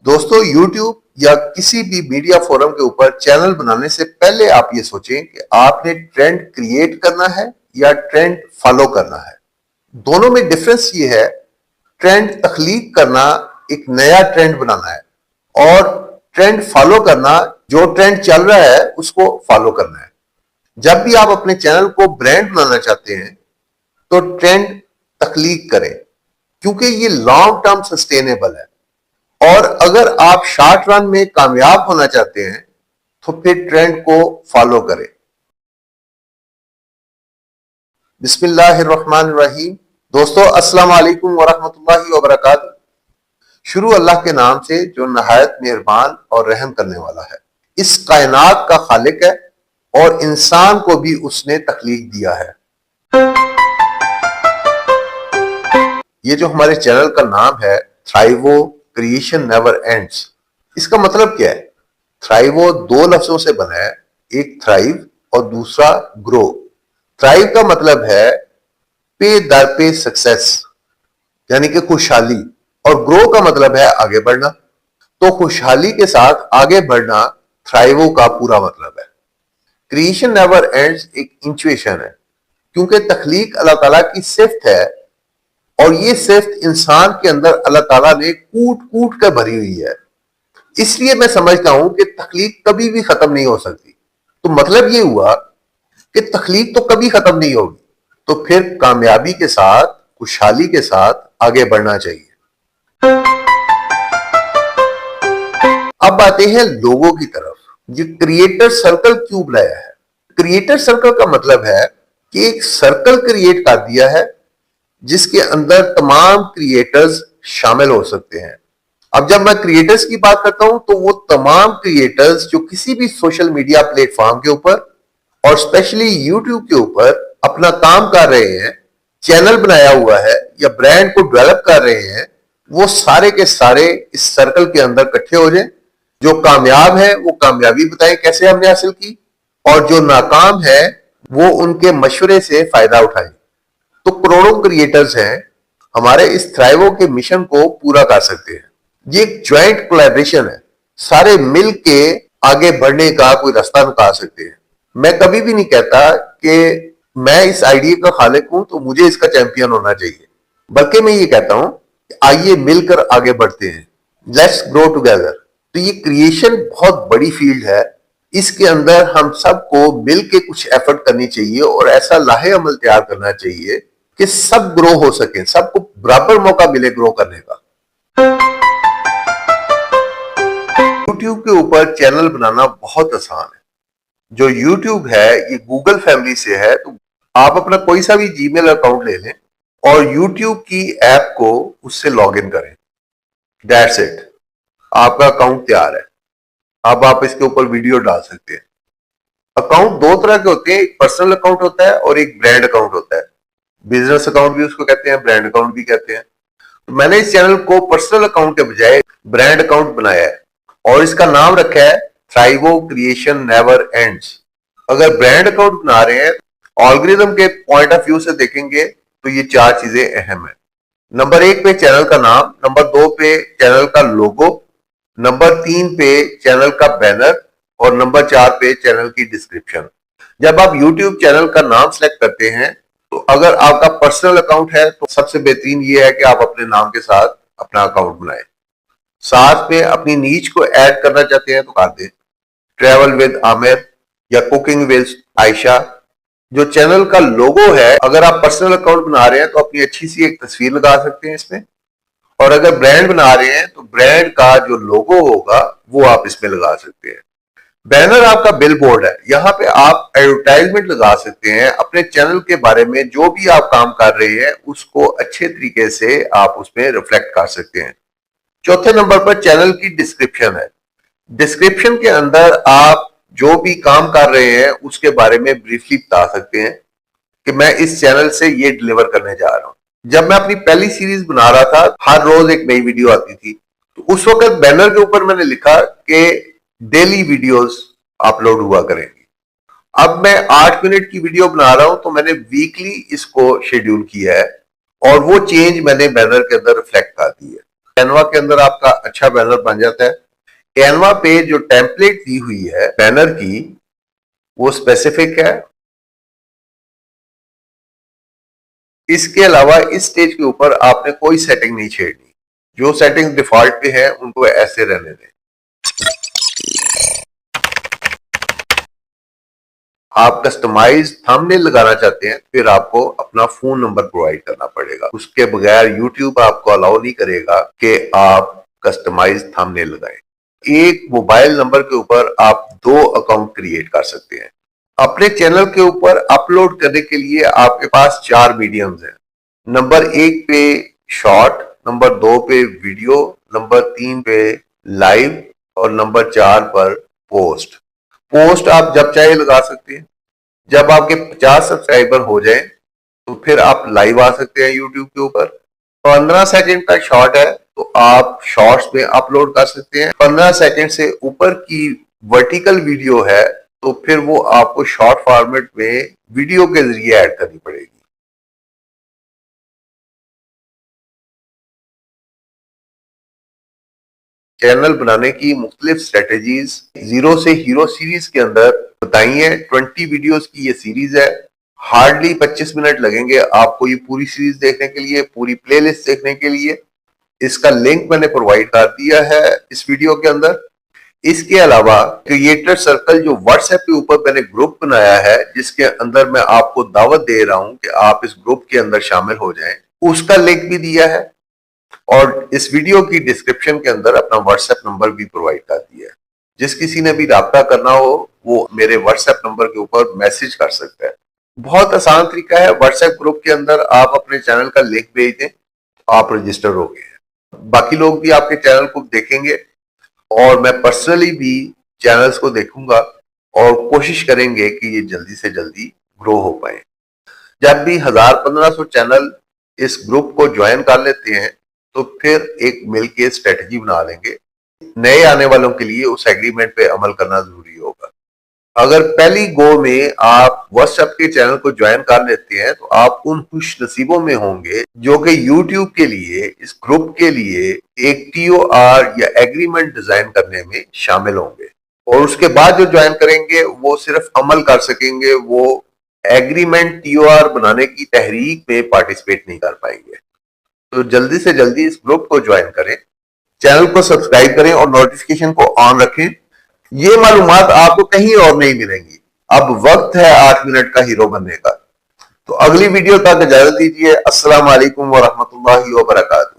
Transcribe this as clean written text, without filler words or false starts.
दोस्तों, YouTube या किसी भी मीडिया फोरम के ऊपर चैनल बनाने से पहले आप ये सोचें कि आपने ट्रेंड क्रिएट करना है या ट्रेंड फॉलो करना है। दोनों में डिफरेंस ये है, ट्रेंड तख्लीक करना एक नया ट्रेंड बनाना है और ट्रेंड फॉलो करना जो ट्रेंड चल रहा है उसको फॉलो करना है। जब भी आप अपने चैनल को ब्रांड बनाना चाहते हैं तो ट्रेंड तख्लीक करें, क्योंकि ये लॉन्ग टर्म सस्टेनेबल है। और अगर आप शॉर्ट रन में कामयाब होना चाहते हैं तो फिर ट्रेंड को फॉलो करें। बिस्मिल्लाहिर्रहमानिर्रहीम। दोस्तों, अस्सलाम वालेकुम वरहमतुल्लाहि वबरकातुहू। शुरू अल्लाह के नाम से जो नहायत मेहरबान और रहम करने वाला है। इस कायनात का खालिक है और इंसान को भी उसने तख्लीक दिया है। ये जो हमारे चैनल का नाम है थ्राइवो क्रिएशन नेवर एंड्स, इसका मतलब क्या है? थ्राइवो दो लफ्जों से बना है, एक थ्राइव और दूसरा ग्रो। थ्राइव का मतलब है पे दर पे सक्सेस, यानी कि खुशहाली, और ग्रो का मतलब है आगे बढ़ना। तो खुशहाली के साथ आगे बढ़ना थ्राइवो का पूरा मतलब है। क्रिएशन नेवर एंड्स एक इंचुएशन है, क्योंकि तख्लीक अल्लाह ताला की सिफ्त है और ये सिफ्त इंसान के अंदर अल्लाह ताला ने कूट कूट कर भरी हुई है। इसलिए मैं समझता हूं कि तख्लीक कभी भी खत्म नहीं हो सकती। तो मतलब ये हुआ कि तख्लीक तो कभी खत्म नहीं होगी, तो फिर कामयाबी के साथ, खुशहाली के साथ आगे बढ़ना चाहिए। अब आते हैं लोगों की तरफ। ये क्रिएटर सर्कल क्यों बनाया है? क्रिएटर सर्कल का मतलब है कि एक सर्कल क्रिएट कर दिया है जिसके अंदर तमाम क्रिएटर्स शामिल हो सकते हैं। अब जब मैं क्रिएटर्स की बात करता हूं तो वो तमाम क्रिएटर्स जो किसी भी सोशल मीडिया प्लेटफॉर्म के ऊपर और स्पेशली यूट्यूब के ऊपर अपना काम कर रहे हैं, चैनल बनाया हुआ है या ब्रांड को डेवलप कर रहे हैं, वो सारे के सारे इस सर्कल के अंदर इकट्ठे हो जाएं। जो कामयाब है वो कामयाबी बताएं कैसे हमने हासिल की, और जो नाकाम है वो उनके मशवरे से फायदा उठाएं। तो करोड़ों क्रिएटर्स हैं, हमारे इस थ्राइवो के मिशन को पूरा कर सकते हैं। ये एक ज्वाइंट कोलैबोरेशन है, सारे मिल के आगे बढ़ने का कोई रास्ता निकाल सकते हैं। मैं कभी भी नहीं कहता कि मैं इस आइडिया का खालिक हूं तो मुझे इसका चैंपियन होना चाहिए, बल्कि मैं ये कहता हूं कि आइए मिलकर आगे बढ़ते हैं, लेट्स ग्रो टुगेदर। तो ये क्रिएशन बहुत बड़ी फील्ड है, इसके अंदर हम सबको मिल के कुछ एफर्ट करनी चाहिए और ऐसा लाहे अमल तैयार करना चाहिए कि सब ग्रो हो सके, सबको बराबर मौका मिले ग्रो करने का। YouTube के ऊपर चैनल बनाना बहुत आसान है। जो YouTube है ये गूगल फैमिली से है, तो आप अपना कोई सा भी जीमेल अकाउंट ले लें और YouTube की ऐप को उससे लॉगिन करें। दैट्स इट, आपका अकाउंट तैयार है। अब आप इसके ऊपर वीडियो डाल सकते हैं। अकाउंट दो तरह के होते हैं, एक पर्सनल अकाउंट होता है और एक ब्रांड अकाउंट होता है। बिजनेस अकाउंट भी उसको कहते हैं, ब्रांड अकाउंट भी कहते हैं। तो मैंने इस चैनल को पर्सनल अकाउंट के बजाय ब्रांड अकाउंट बनाया है और इसका नाम रखा है थ्राइवो क्रिएशन नेवर एंड्स। अगर ब्रांड अकाउंट बना रहे हैं, ऑल्गोरिथम के पॉइंट ऑफ व्यू से देखेंगे तो ये चार चीजें अहम है। नंबर 1 पे चैनल का नाम, नंबर 2 पे चैनल का लोगो, नंबर 3 पे चैनल का बैनर और नंबर 4 पे चैनल की डिस्क्रिप्शन। जब आप YouTube चैनल का नाम सेलेक्ट करते हैं तो अगर आपका पर्सनल अकाउंट है तो सबसे बेहतरीन ये है कि आप अपने नाम के साथ अपना अकाउंट बनाएं। साथ में अपनी नीच को ऐड करना चाहते हैं तो कर दें, ट्रैवल विद आमिर या कुकिंग विद आयशा। जो चैनल का लोगो है, अगर आप पर्सनल अकाउंट बना रहे हैं तो अपनी अच्छी सी एक तस्वीर लगा सकते हैं इसमें, और अगर ब्रांड बना रहे हैं तो ब्रांड का जो लोगो होगा वो आप इसमें लगा सकते हैं। बैनर आपका बिल बोर्ड है, यहाँ पे आप एडवर्टाइजमेंट लगा सकते हैं अपने चैनल के बारे में। जो भी आप काम कर रहे हैं उसको अच्छे तरीके से आप उसमें रिफ्लेक्ट कर सकते हैं। चौथे नंबर पर चैनल की डिस्क्रिप्शन है। डिस्क्रिप्शन के अंदर आप जो भी काम कर रहे हैं उसके बारे में ब्रीफली बता सकते हैं कि मैं इस चैनल से ये डिलीवर करने जा रहा हूं। जब मैं अपनी पहली सीरीज बना रहा था, हर रोज एक नई वीडियो आती थी, तो उस वक्त बैनर के ऊपर मैंने लिखा कि डेली वीडियोस अपलोड हुआ करेंगी। अब मैं 8 मिनट की वीडियो बना रहा हूं तो मैंने वीकली इसको शेड्यूल किया है और वो चेंज मैंने बैनर के अंदर रिफ्लेक्ट कर दी है। कैनवा के अंदर आपका अच्छा बैनर बन जाता है। कैनवा पे जो टेम्पलेट दी हुई है बैनर की वो स्पेसिफिक है। इसके अलावा इस स्टेज के ऊपर आपने कोई सेटिंग नहीं छेड़नी। जो सेटिंग डिफॉल्ट पे है उनको ऐसे रहने दें। आप कस्टमाइज थंबनेल लगाना चाहते हैं फिर आपको अपना फोन नंबर प्रोवाइड करना पड़ेगा। उसके बगैर यूट्यूब आपको अलाउ नहीं करेगा कि आप कस्टमाइज थंबनेल लगाएं। एक मोबाइल नंबर के ऊपर आप 2 अकाउंट क्रिएट कर सकते हैं। अपने चैनल के ऊपर अपलोड करने के लिए आपके पास 4 मीडियम्स हैं। नंबर 1 पे शॉर्ट, नंबर 2 पे वीडियो, नंबर 3 पे लाइव और नंबर 4 पर पोस्ट। पोस्ट आप जब चाहे लगा सकते हैं। जब आपके 50 सब्सक्राइबर हो जाए तो फिर आप लाइव आ सकते हैं यूट्यूब के ऊपर। 15 सेकंड का शॉर्ट है तो आप शॉर्ट्स में अपलोड कर सकते हैं। 15 सेकंड से ऊपर की वर्टिकल वीडियो है तो फिर वो आपको शॉर्ट फॉर्मेट में वीडियो के जरिए ऐड करनी पड़ेगी। चैनल बनाने की मुख्तलिफ स्ट्रेटेजीज जीरो से हीरो सीरीज के अंदर बताई है। 20 वीडियोस की ये सीरीज है। हार्डली 25 मिनट लगेंगे आपको ये पूरी सीरीज देखने के लिए, पूरी प्लेलिस्ट देखने के लिए। इसका लिंक मैंने प्रोवाइड कर दिया है इस वीडियो के अंदर। इसके अलावा क्रिएटर सर्कल जो व्हाट्सएप के ऊपर मैंने ग्रुप बनाया है जिसके अंदर मैं आपको दावत दे रहा हूं कि आप इस ग्रुप के अंदर शामिल हो जाएं, उसका लिंक भी दिया है और इस वीडियो की डिस्क्रिप्शन के अंदर अपना व्हाट्सएप नंबर भी प्रोवाइड कर दिया है। जिस किसी ने भी राब्ता करना हो वो मेरे व्हाट्सएप नंबर के ऊपर मैसेज कर सकता है। बहुत आसान तरीका है। व्हाट्सएप ग्रुप के अंदर आप अपने चैनल का लिंक भेज दें, आप रजिस्टर हो गए हैं। बाकी लोग भी आपके चैनल को देखेंगे और मैं पर्सनली भी चैनल्स को देखूंगा और कोशिश करेंगे कि ये जल्दी से जल्दी ग्रो हो पाए। जब भी 1000-1500 चैनल इस ग्रुप को ज्वाइन कर लेते हैं तो फिर एक मिलके स्ट्रेटजी बना लेंगे। नए आने वालों के लिए उस एग्रीमेंट पे अमल करना जरूरी होगा। अगर पहली गो में आप व्हाट्सएप के चैनल को ज्वाइन कर लेते हैं तो आप उन खुश नसीबों में होंगे जो कि यूट्यूब के लिए, इस ग्रुप के लिए एक TOR या एग्रीमेंट डिजाइन करने में शामिल होंगे। और उसके बाद जो ज्वाइन करेंगे वो सिर्फ अमल कर सकेंगे, वो एग्रीमेंट TOR बनाने की तहरीक में पार्टिसिपेट नहीं कर पाएंगे। तो जल्दी से जल्दी इस ग्रुप को ज्वाइन करें, चैनल को सब्सक्राइब करें और नोटिफिकेशन को ऑन रखें। ये मालूमात आपको कहीं और नहीं मिलेंगी। अब वक्त है 8 मिनट का हीरो बनने का। तो अगली वीडियो तक इजाजत दीजिए। अस्सलाम वालेकुम व रहमतुल्लाहि व बरकातहू।